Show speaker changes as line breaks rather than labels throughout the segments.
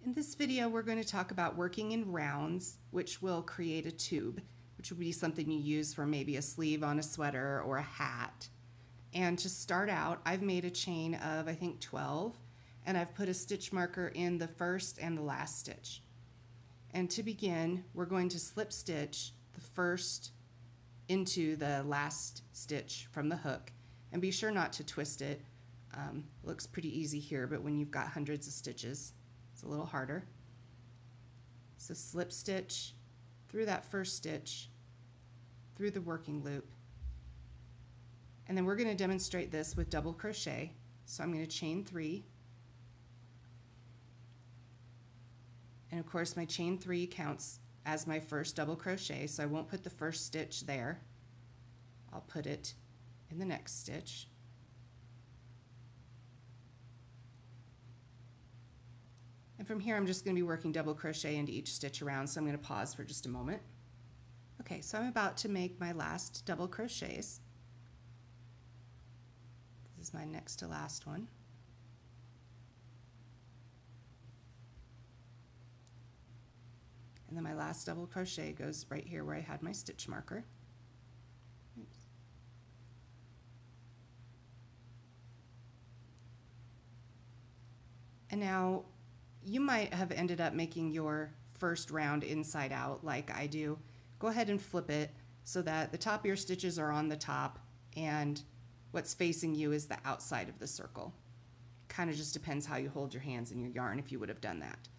In this video, we're going to talk about working in rounds, which will create a tube, which will be something you use for maybe a sleeve on a sweater or a hat. And to start out, I've made a chain of, I think, 12, and I've put a stitch marker in the first and the last stitch. And to begin, we're going to slip stitch the first into the last stitch from the hook, and be sure not to twist it. Looks pretty easy here, but when you've got hundreds of stitches, it's a little harder. So slip stitch through that first stitch, through the working loop. And then we're going to demonstrate this with double crochet. So I'm going to chain 3. And of course my chain 3 counts as my first double crochet, so I won't put the first stitch there. I'll put it in the next stitch. And from here I'm just going to be working double crochet into each stitch around, so I'm going to pause for just a moment. Okay, so I'm about to make my last double crochets. This is my next to last one. And then my last double crochet goes right here where I had my stitch marker. Oops. And now you might have ended up making your first round inside out like I do. Go ahead and flip it so that the top of your stitches are on the top and what's facing you is the outside of the circle. Kind of just depends how you hold your hands in your yarn if you would have done that.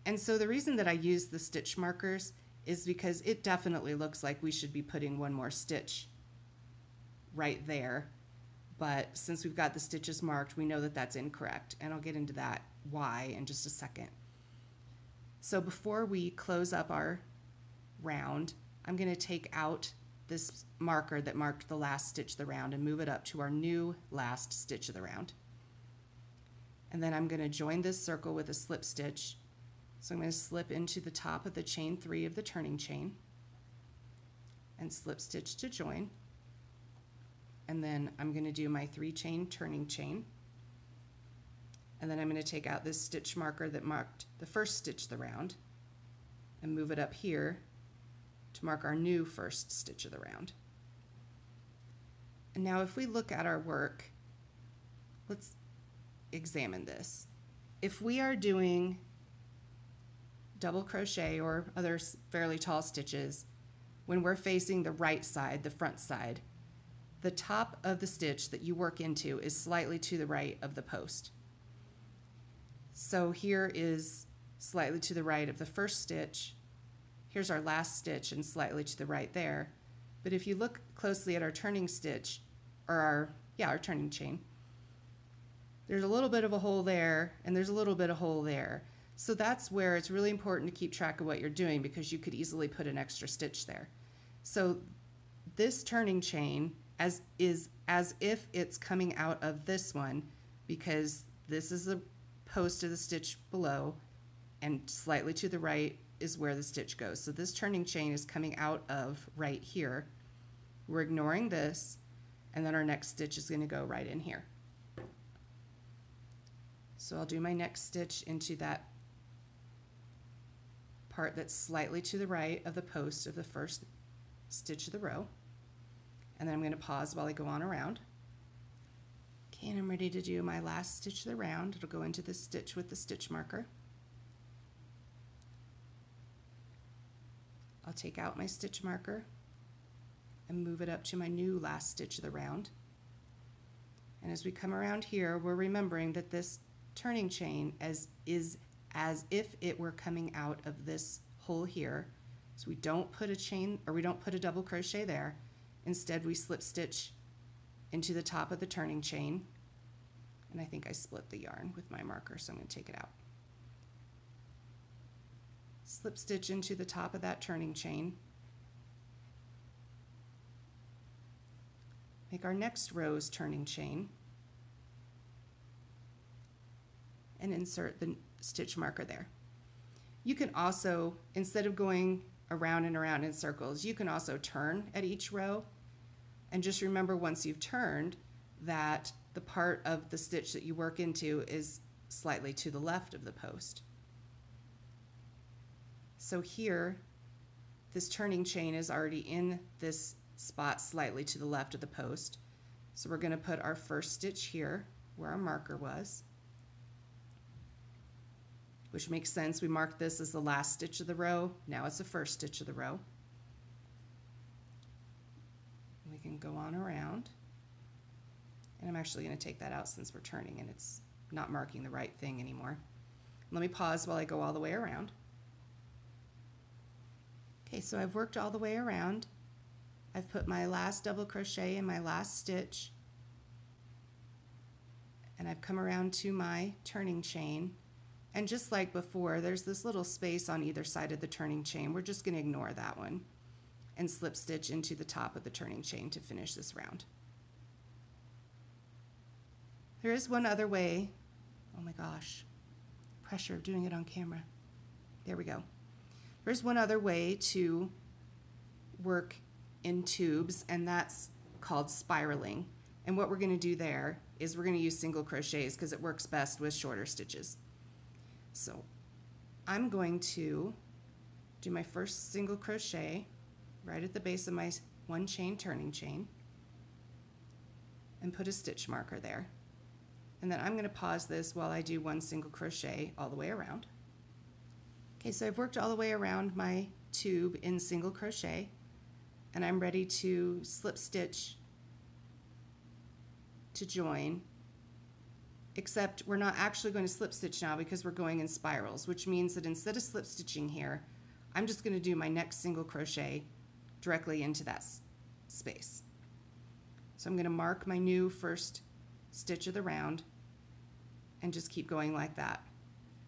And so the reason that I use the stitch markers is because it definitely looks like we should be putting one more stitch right there. But since we've got the stitches marked, we know that that's incorrect. And I'll get into that why in just a second. So before we close up our round, I'm going to take out this marker that marked the last stitch of the round and move it up to our new last stitch of the round. And then I'm going to join this circle with a slip stitch. So I'm going to slip into the top of the chain 3 of the turning chain and slip stitch to join. And then I'm going to do my 3 chain turning chain. And then I'm going to take out this stitch marker that marked the first stitch of the round and move it up here to mark our new first stitch of the round. And now if we look at our work, let's examine this. If we are doing double crochet or other fairly tall stitches, when we're facing the right side, the front side, the top of the stitch that you work into is slightly to the right of the post. So here is slightly to the right of the first stitch. Here's our last stitch and slightly to the right there. But if you look closely at our turning stitch, or our turning chain, there's a little bit of a hole there and there's a little bit of hole there. So that's where it's really important to keep track of what you're doing, because you could easily put an extra stitch there. So this turning chain is as if it's coming out of this one, because this is the post of the stitch below and slightly to the right is where the stitch goes. So this turning chain is coming out of right here. We're ignoring this, and then our next stitch is going to go right in here. So I'll do my next stitch into that part that's slightly to the right of the post of the first stitch of the row. And then I'm going to pause while I go on around. Okay, and I'm ready to do my last stitch of the round. It'll go into the stitch with the stitch marker. I'll take out my stitch marker and move it up to my new last stitch of the round. And as we come around here, we're remembering that this turning chain is as if it were coming out of this hole here. So we don't put a chain, or we don't put a double crochet there. Instead we slip stitch into the top of the turning chain, and I think I split the yarn with my marker, so I'm going to take it out. Slip stitch into the top of that turning chain. Make our next row's turning chain and insert the stitch marker there. You can also, instead of going around and around in circles, you can also turn at each row, and just remember once you've turned that the part of the stitch that you work into is slightly to the left of the post. So here, this turning chain is already in this spot slightly to the left of the post. So we're going to put our first stitch here where our marker was, which makes sense. We marked this as the last stitch of the row. Now it's the first stitch of the row. We can go on around. And I'm actually going to take that out since we're turning and it's not marking the right thing anymore. Let me pause while I go all the way around. Okay, so I've worked all the way around. I've put my last double crochet in my last stitch, and I've come around to my turning chain, and just like before, there's this little space on either side of the turning chain. We're just going to ignore that one and slip stitch into the top of the turning chain to finish this round. There is one other way. Oh my gosh, pressure of doing it on camera. There we go. There's one other way to work in tubes, and that's called spiraling. And what we're going to do there is we're going to use single crochets because it works best with shorter stitches. So I'm going to do my first single crochet right at the base of my one chain turning chain and put a stitch marker there. And then I'm going to pause this while I do one single crochet all the way around. Okay, so I've worked all the way around my tube in single crochet, and I'm ready to slip stitch to join, except we're not actually going to slip stitch now because we're going in spirals, which means that instead of slip stitching here, I'm just going to do my next single crochet directly into that space. So I'm going to mark my new first stitch of the round and just keep going like that.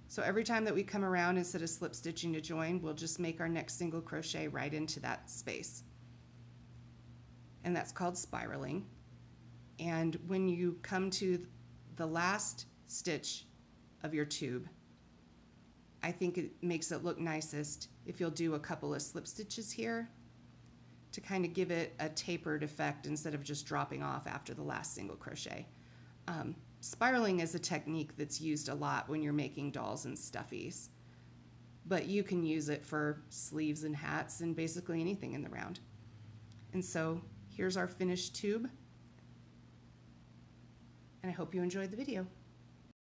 So every time that we come around, instead of slip stitching to join, we'll just make our next single crochet right into that space. And that's called spiraling. And when you come to the last stitch of your tube, I think it makes it look nicest if you'll do a couple of slip stitches here to kind of give it a tapered effect instead of just dropping off after the last single crochet. Spiraling is a technique that's used a lot when you're making dolls and stuffies, but you can use it for sleeves and hats and basically anything in the round. And so here's our finished tube, and I hope you enjoyed the video.